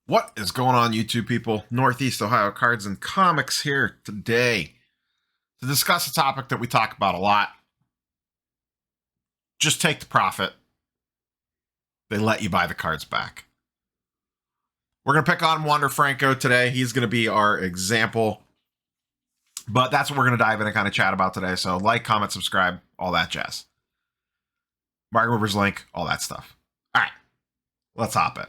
What is going on, YouTube people? Northeast Ohio Cards and Comics here today to discuss a topic that we talk about a lot. Just take the profit. They let you buy the cards back. We're going to pick on Wander Franco today. He's going to be our example. But that's what we're going to dive in and kind of chat about today. So like, comment, subscribe, all that jazz. Mark Rivers link, all that stuff. All right, let's hop in.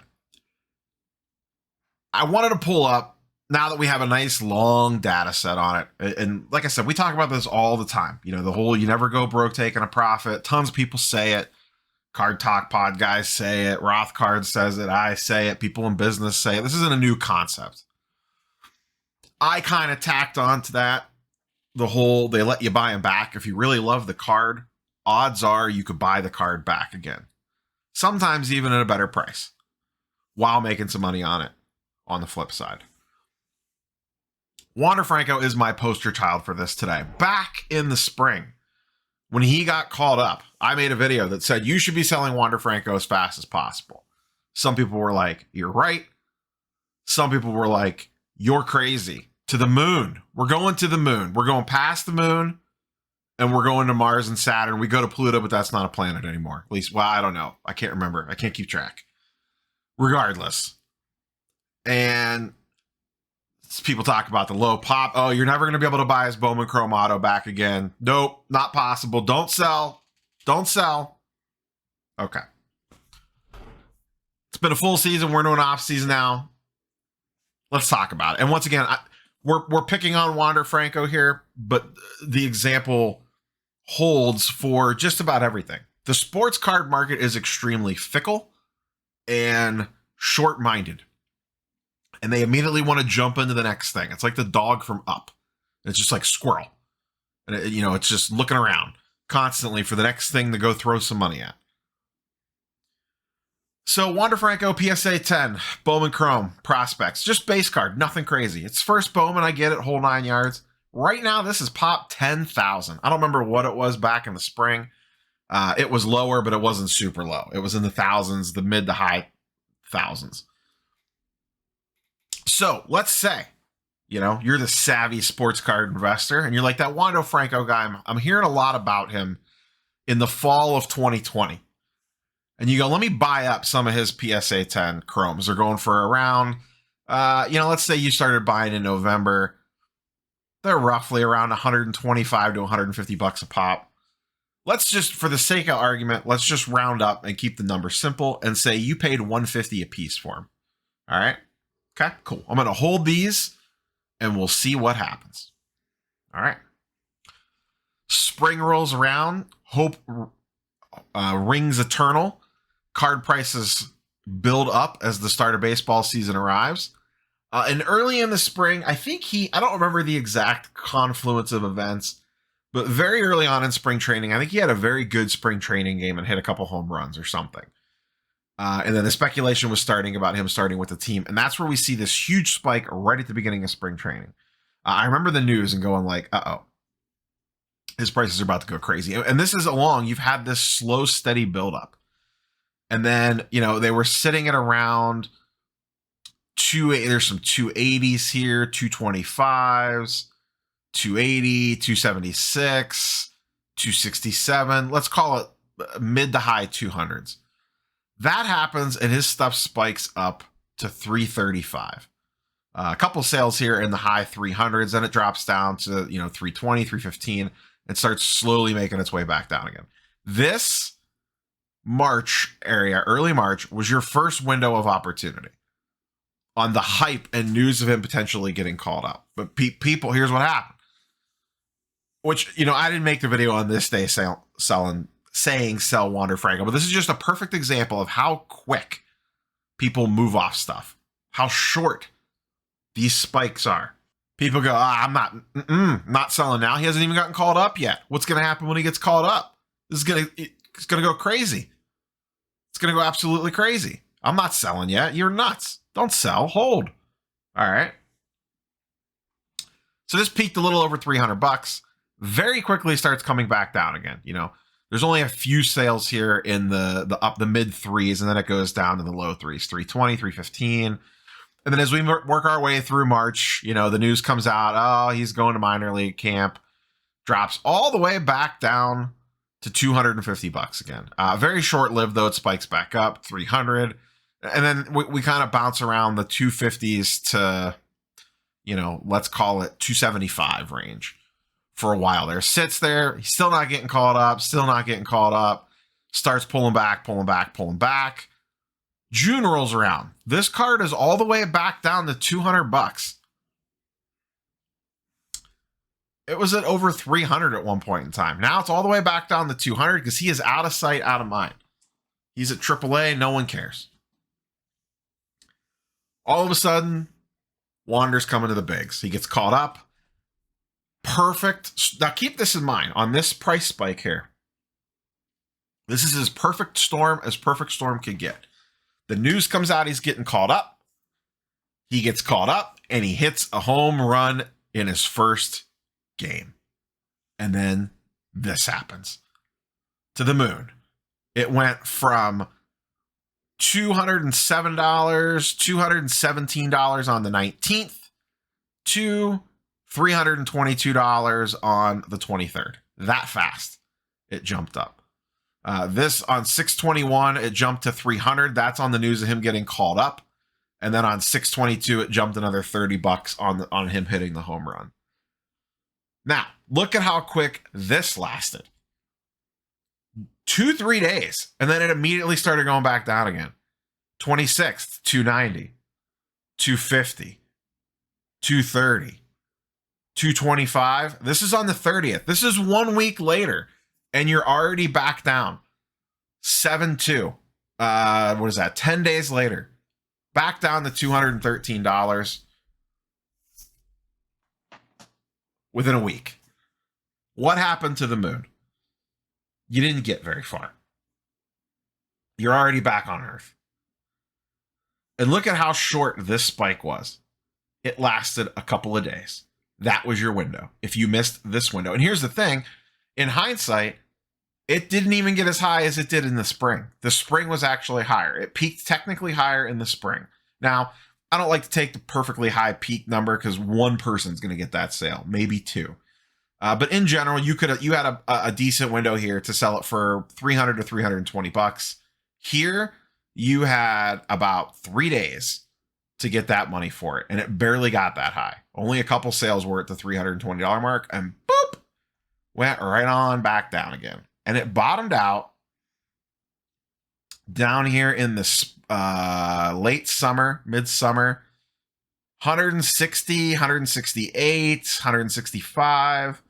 I wanted to pull up, now that we have a nice long data set on it, and like I said, we talk about this all the time. You know, the whole you never go broke taking a profit. Tons of people say it. Card Talk Pod guys say it. Roth Card says it. I say it. People in business say it. This isn't a new concept. I kind of tacked on to that the whole they let you buy them back. If you really love the card, odds are you could buy the card back again. Sometimes even at a better price while making some money on it. On the flip side, Wander Franco is my poster child for this today. Back in the spring, when he got called up, I made a video that said you should be selling Wander Franco as fast as possible. Some people were like, you're right. Some people were like, you're crazy. To the moon. We're going to the moon. We're going past the moon, and we're going to Mars and Saturn. We go to Pluto, but that's not a planet anymore. At least, well, I don't know. I can't remember. I can't keep track. Regardless. And people talk about the low pop. Oh, you're never going to be able to buy his Bowman Chrome Auto back again. Nope, not possible. Don't sell. Don't sell. Okay. It's been a full season. We're into an off season now. Let's talk about it. And once again, we're picking on Wander Franco here, but the example holds for just about everything. The sports card market is extremely fickle and short-minded. And they immediately want to jump into the next thing. It's like the dog from Up. It's just like squirrel. And it's just looking around constantly for the next thing to go throw some money at. So Wander Franco, PSA 10, Bowman Chrome, prospects. Just base card, nothing crazy. It's first Bowman, I get it, whole 9 yards. Right now, this is pop 10,000. I don't remember what it was back in the spring. It was lower, but it wasn't super low. It was in the thousands, the mid to high thousands. So let's say, you're the savvy sports card investor and you're like that Wander Franco guy. I'm hearing a lot about him in the fall of 2020. And you go, let me buy up some of his PSA 10 chromes. They're going for around, let's say you started buying in November. They're roughly around 125 to 150 bucks a pop. Let's just, for the sake of argument, let's just round up and keep the number simple and say you paid 150 a piece for them. All right. Okay, cool. I'm going to hold these and we'll see what happens. All right. Spring rolls around. Hope rings eternal. Card prices build up as the start of baseball season arrives. And early in the spring, I think I don't remember the exact confluence of events, but very early on in spring training, I think he had a very good spring training game and hit a couple home runs or something. And then the speculation was starting about him starting with the team. And that's where we see this huge spike right at the beginning of spring training. I remember the news and going like, uh-oh, his prices are about to go crazy. And this is you've had this slow, steady buildup. And then, they were sitting at around there's some 280s here, 225s, 280, 276, 267. Let's call it mid to high 200s. That happens and his stuff spikes up to 335. A couple sales here in the high 300s, then it drops down to 320, 315, and starts slowly making its way back down again. This March area, early March, was your first window of opportunity on the hype and news of him potentially getting called up. But people, here's what happened. Which, I didn't make the video on this day saying sell Wander Franco, but this is just a perfect example of how quick people move off stuff, how short these spikes are. People go, I'm not selling now. He hasn't even gotten called up yet. What's going to happen when he gets called up? It's going to go crazy. It's going to go absolutely crazy. I'm not selling yet. You're nuts. Don't sell. Hold. All right. So this peaked a little over 300 bucks. Very quickly starts coming back down again. There's only a few sales here in the mid threes, and then it goes down to the low threes, 320, 315. And then as we work our way through March, the news comes out, oh, he's going to minor league camp, drops all the way back down to $250 again. Very short-lived, though. It spikes back up, 300. And then we kind of bounce around the 250s to, let's call it 275 range for a while there. Sits there. He's still not getting called up, starts pulling back. June rolls around. This card is all the way back down to $200. It was at over 300 at one point in time. Now it's all the way back down to 200 because he is out of sight, out of mind. He's at AAA. No one cares. All of a sudden, Wander's coming to the bigs. He gets caught up. Perfect. Now keep this in mind on this price spike here. This is as perfect storm could get. The news comes out he's getting caught up. He gets caught up and he hits a home run in his first game. And then this happens. To the moon. It went from $207, $217 on the 19th to $322 on the 23rd. That fast it jumped up. This on 6/21, it jumped to 300. That's on the news of him getting called up. And then on 6/22, it jumped another $30 on him hitting the home run. Now, look at how quick this lasted. 2-3 days. And then it immediately started going back down again. 26th, 290, 250, 230, 225. This is on the 30th. This is 1 week later. And you're already back down. 7-2. What is that? 10 days later. Back down to $213 within a week. What happened to the moon? You didn't get very far. You're already back on Earth. And look at how short this spike was. It lasted a couple of days. That was your window. If you missed this window. And here's the thing. In hindsight, it didn't even get as high as it did in the spring. The spring was actually higher. It peaked technically higher in the spring. Now, I don't like to take the perfectly high peak number because one person's going to get that sale, maybe two. But in general, you had a decent window here to sell it for $300 to $320. Here, you had about 3 days to get that money for it, and it barely got that high. Only a couple sales were at the $320 mark, and boop, went right on back down again. And it bottomed out down here in the late summer, midsummer, 160, 168, 165.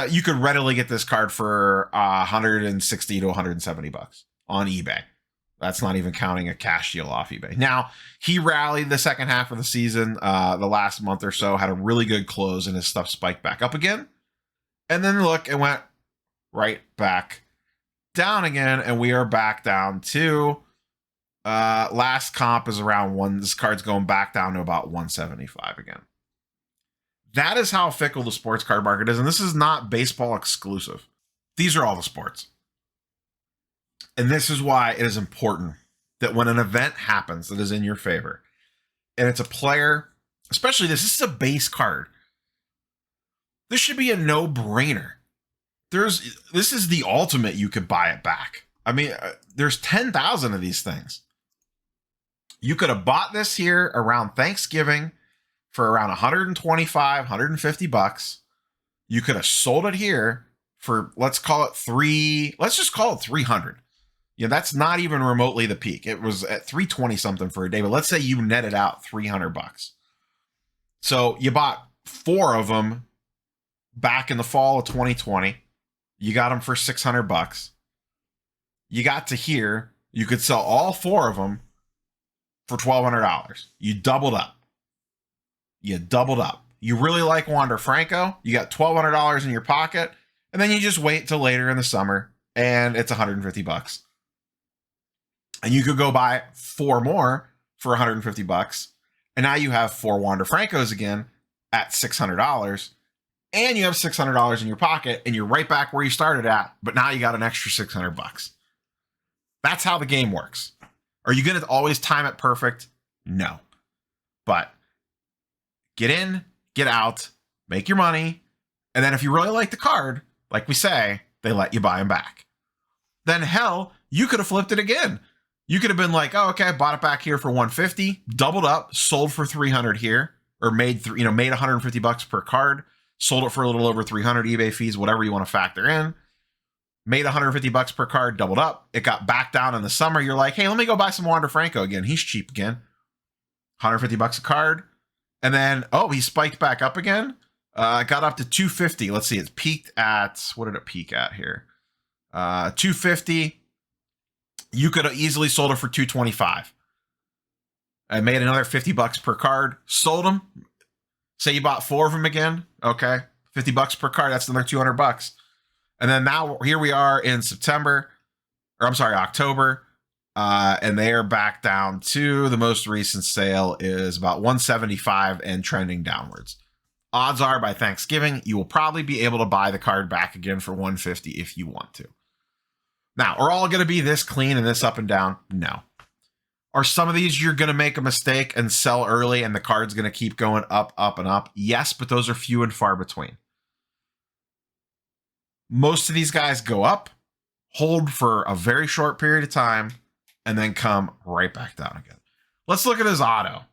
You could readily get this card for $160 to $170 on eBay. That's not even counting a cash deal off eBay. Now, he rallied the second half of the season. The last month or so had a really good close, and his stuff spiked back up again. And then look, it went right back down again, and we are back down to last comp is around one. This card's going back down to about 175 again. That is how fickle the sports card market is, and this is not baseball exclusive. These are all the sports. And this is why it is important that when an event happens that is in your favor, and it's a player, especially this is a base card, this should be a no-brainer. This is the ultimate you could buy it back. I mean, there's 10,000 of these things. You could have bought this here around Thanksgiving for around $125, $150. You could have sold it here for, let's just call it $300. Yeah, that's not even remotely the peak. It was at $320 something for a day, but let's say you netted out $300. So you bought 4 of them back in the fall of 2020. You got them for $600. You got to here, you could sell all 4 of them for $1,200. You doubled up. You really like Wander Franco. You got $1,200 in your pocket, and then you just wait till later in the summer, and it's $150. And you could go buy 4 more for $150, and now you have 4 Wander Francos again at $600, and you have $600 in your pocket, and you're right back where you started at, but now you got an extra $600. That's how the game works. Are you going to always time it perfect? No. But get in, get out, make your money. And then if you really like the card, like we say, they let you buy them back. Then hell, you could have flipped it again. You could have been like, oh, okay, I bought it back here for 150, doubled up, sold for 300 here, or made 150 bucks per card, sold it for a little over 300 eBay fees, whatever you want to factor in. Made 150 bucks per card, doubled up. It got back down in the summer. You're like, hey, let me go buy some Wander Franco again. He's cheap again. 150 bucks a card. And then, oh, he spiked back up again. Got up to 250. Let's see. It's peaked at, what did it peak at here? 250. You could have easily sold it for 225. I made another 50 bucks per card. Sold them. Say you bought 4 of them again. Okay. 50 bucks per card. That's another 200 bucks. And then now here we are in October. And they are back down to the most recent sale is about 175 and trending downwards. Odds are by Thanksgiving, you will probably be able to buy the card back again for 150 if you want to. Now, are all going to be this clean and this up and down? No. Are some of these you're going to make a mistake and sell early and the card's going to keep going up, up, and up? Yes, but those are few and far between. Most of these guys go up, hold for a very short period of time, and then come right back down again. Let's look at his auto.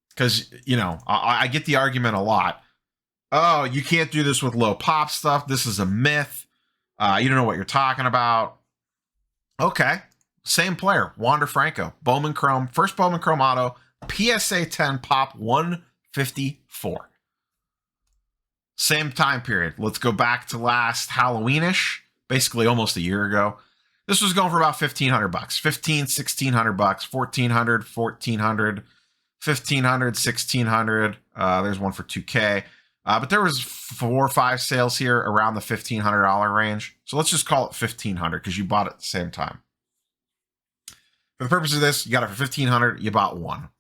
Because, I get the argument a lot. Oh, you can't do this with low pop stuff. This is a myth. You don't know what you're talking about. Okay. Same player, Wander Franco. Bowman Chrome. First Bowman Chrome auto. PSA 10 pop 154. Same time period. Let's go back to last Halloweenish, basically almost a year ago. This was going for about $1,500 bucks, $1,600 bucks, $1,400, $1,400, $1,500, $1,600. There's one for $2K. But there was 4 or 5 sales here around the $1,500 range. So let's just call it $1,500 because you bought it at the same time. For the purpose of this, you got it for $1,500. You bought one.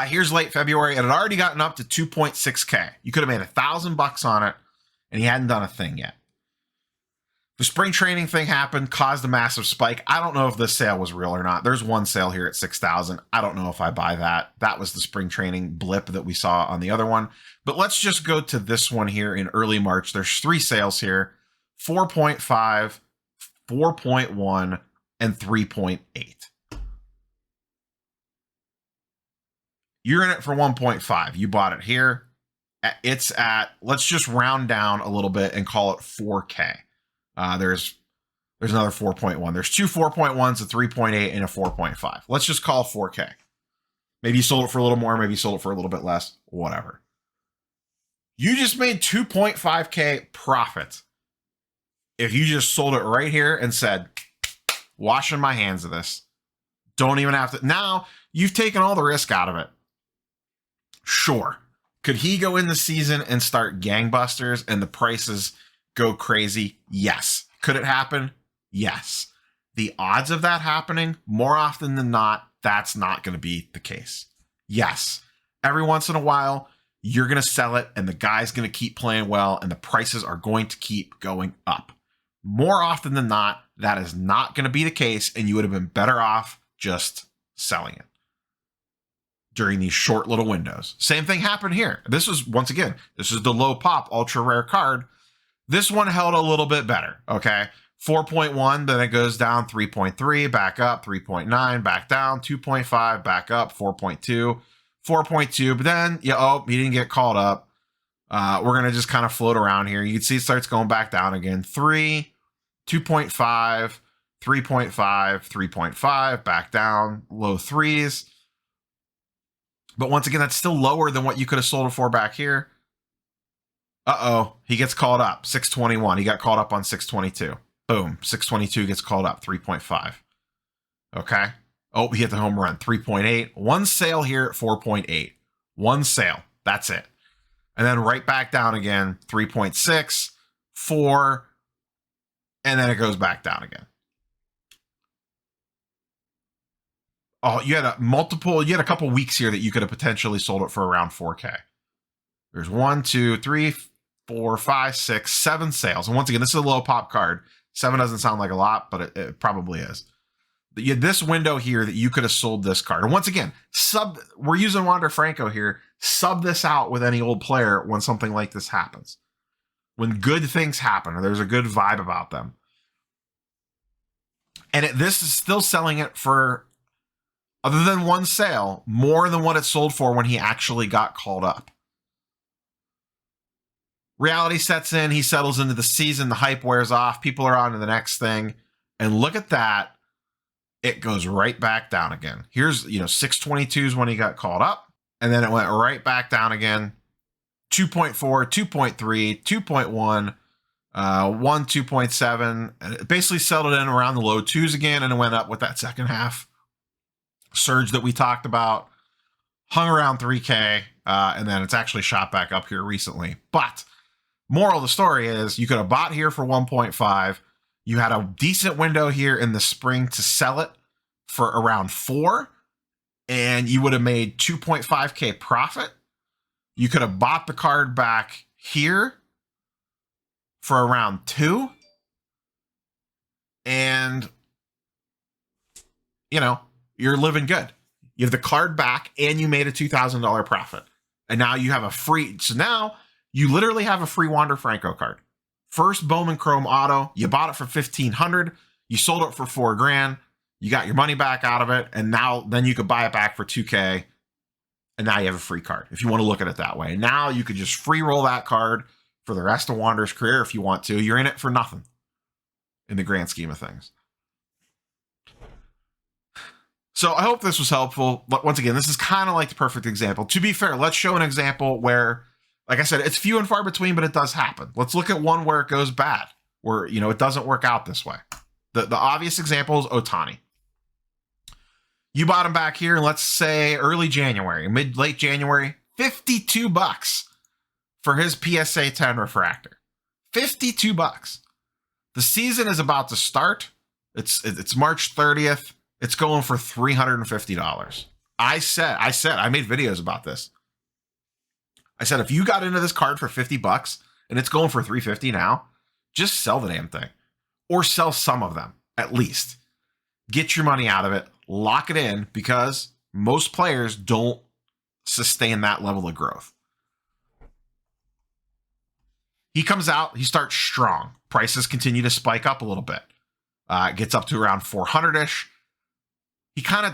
Here's late February. It had already gotten up to 2.6K. You could have made $1,000 on it, and he hadn't done a thing yet. The spring training thing happened, caused a massive spike. I don't know if this sale was real or not. There's one sale here at 6,000. I don't know if I buy that. That was the spring training blip that we saw on the other one. But let's just go to this one here in early March. There's 3 sales here, 4.5, 4.1, and 3.8. You're in it for 1.5. You bought it here. It's at, let's just round down a little bit and call it 4K. There's another 4.1. There's 2 4.1s, a 3.8, and a 4.5. Let's just call 4K. Maybe you sold it for a little more. Maybe you sold it for a little bit less. Whatever. You just made 2.5K profit if you just sold it right here and said, washing my hands of this. Don't even have to. Now, you've taken all the risk out of it. Sure. Could he go in the season and start gangbusters and the prices go crazy? Yes. Could it happen? Yes. The odds of that happening, more often than not, that's not going to be the case. Yes. Every once in a while, you're going to sell it and the guy's going to keep playing well and the prices are going to keep going up. More often than not, that is not going to be the case and you would have been better off just selling it during these short little windows. Same thing happened here. This is, once again, this is the low pop ultra rare card. This one held a little bit better, okay? 4.1, then it goes down 3.3, back up 3.9, back down 2.5, back up 4.2, 4.2, but then, he didn't get called up. We're going to just kind of float around here. You can see it starts going back down again. 3, 2.5, 3.5, 3.5, back down, low 3s. But once again, that's still lower than what you could have sold it for back here. He gets called up. 621. He got called up on 622. Boom. 622 gets called up. 3.5. Okay. Oh, he hit the home run. 3.8. One sale here at 4.8. One sale. That's it. And then right back down again. 3.6, 4, and then it goes back down again. Oh, you had a couple weeks here that you could have potentially sold it for around 4K. There's 1, 2, 3, 4, 5, 6, 7 sales. And once again, this is a low pop card. 7 doesn't sound like a lot, but it probably is. You had this window here that you could have sold this card. And once again, we're using Wander Franco here. Sub this out with any old player when something like this happens. When good things happen or there's a good vibe about them. And this is still selling it for, other than one sale, more than what it sold for when he actually got called up. Reality sets in. He settles into the season. The hype wears off. People are on to the next thing. And look at that. It goes right back down again. Here's, 622s when he got called up. And then it went right back down again. 2.4, 2.3, 2.1, 1, 2.7. And it basically settled in around the low twos again. And it went up with that second half surge that we talked about. Hung around 3K. And then it's actually shot back up here recently. But moral of the story is you could have bought here for 1.5. You had a decent window here in the spring to sell it for around 4, and you would have made 2.5K profit. You could have bought the card back here for around 2, and you're living good. You have the card back, and you made a $2,000 profit, and now you have a free. So now you literally have a free Wander Franco card. First Bowman Chrome Auto, you bought it for $1,500, you sold it for $4,000, you got your money back out of it, and then you could buy it back for $2K, and now you have a free card, if you want to look at it that way. Now you could just free roll that card for the rest of Wander's career if you want to. You're in it for nothing in the grand scheme of things. So I hope this was helpful. But once again, this is kind of like the perfect example. To be fair, let's show an example where, like I said, it's few and far between, but it does happen. Let's look at one where it goes bad, where, it doesn't work out this way. The obvious example is Ohtani. You bought him back here, and let's say early January, late January, $52 for his PSA 10 refractor. $52. The season is about to start. It's March 30th. It's going for $350. I made videos about this. I said, if you got into this card for $50 and it's going for $350 now, just sell the damn thing, or sell some of them at least. Get your money out of it, lock it in, because most players don't sustain that level of growth. He comes out, he starts strong. Prices continue to spike up a little bit. It gets up to around 400-ish. He kind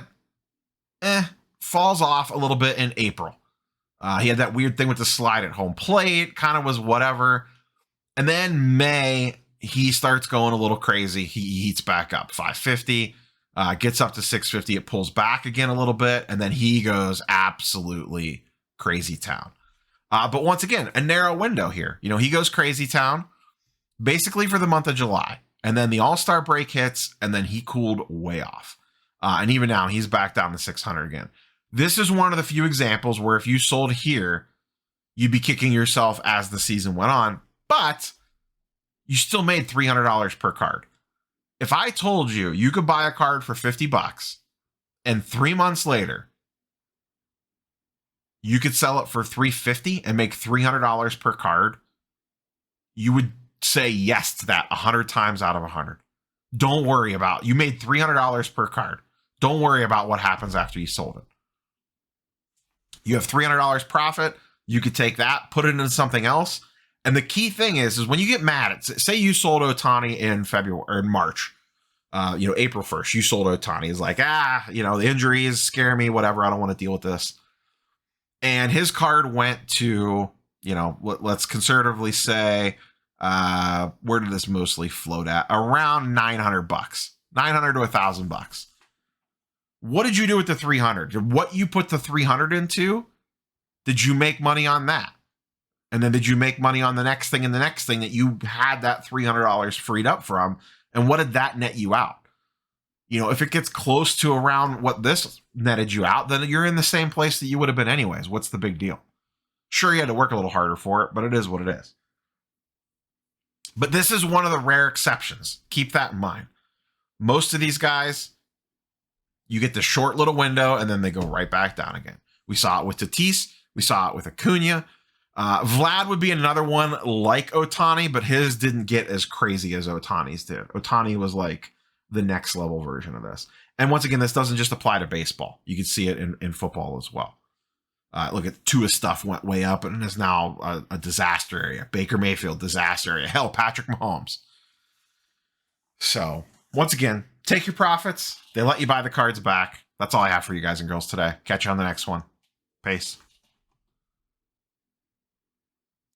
of falls off a little bit in April. He had that weird thing with the slide at home plate, kind of was whatever. And then May, he starts going a little crazy. He heats back up 550, gets up to 650. It pulls back again a little bit, and then he goes absolutely crazy town. But once again, a narrow window here. He goes crazy town basically for the month of July. And then the All-Star break hits, and then he cooled way off. And even now, he's back down to 600 again. This is one of the few examples where if you sold here, you'd be kicking yourself as the season went on, but you still made $300 per card. If I told you you could buy a card for $50 and 3 months later, you could sell it for $350 and make $300 per card, you would say yes to that 100 times out of 100. Don't worry about, you made $300 per card. Don't worry about what happens after you sold it. You have $300 profit. You could take that, put it into something else. And the key thing is when you get mad at, say you sold Ohtani in February or in March, April 1st, you sold Ohtani. It's like, the injuries scare me, whatever. I don't want to deal with this. And his card went to, let's conservatively say, where did this mostly float at? Around $900, $900 to $1,000. What did you do with the 300? What you put the 300 into, did you make money on that? And then did you make money on the next thing and the next thing that you had that $300 freed up from? And what did that net you out? If it gets close to around what this netted you out, then you're in the same place that you would have been anyways. What's the big deal? Sure, you had to work a little harder for it, but it is what it is. But this is one of the rare exceptions. Keep that in mind. Most of these guys, you get the short little window and then they go right back down again. We saw it with Tatis. We saw it with Acuna. Vlad would be another one like Ohtani, but his didn't get as crazy as Ohtani's did. Ohtani was like the next level version of this. And once again, this doesn't just apply to baseball. You can see it in football as well. Look at Tua stuff went way up and is now a disaster area. Baker Mayfield, disaster area. Hell, Patrick Mahomes. So, once again, take your profits. They let you buy the cards back. That's all I have for you guys and girls today. Catch you on the next one. Peace.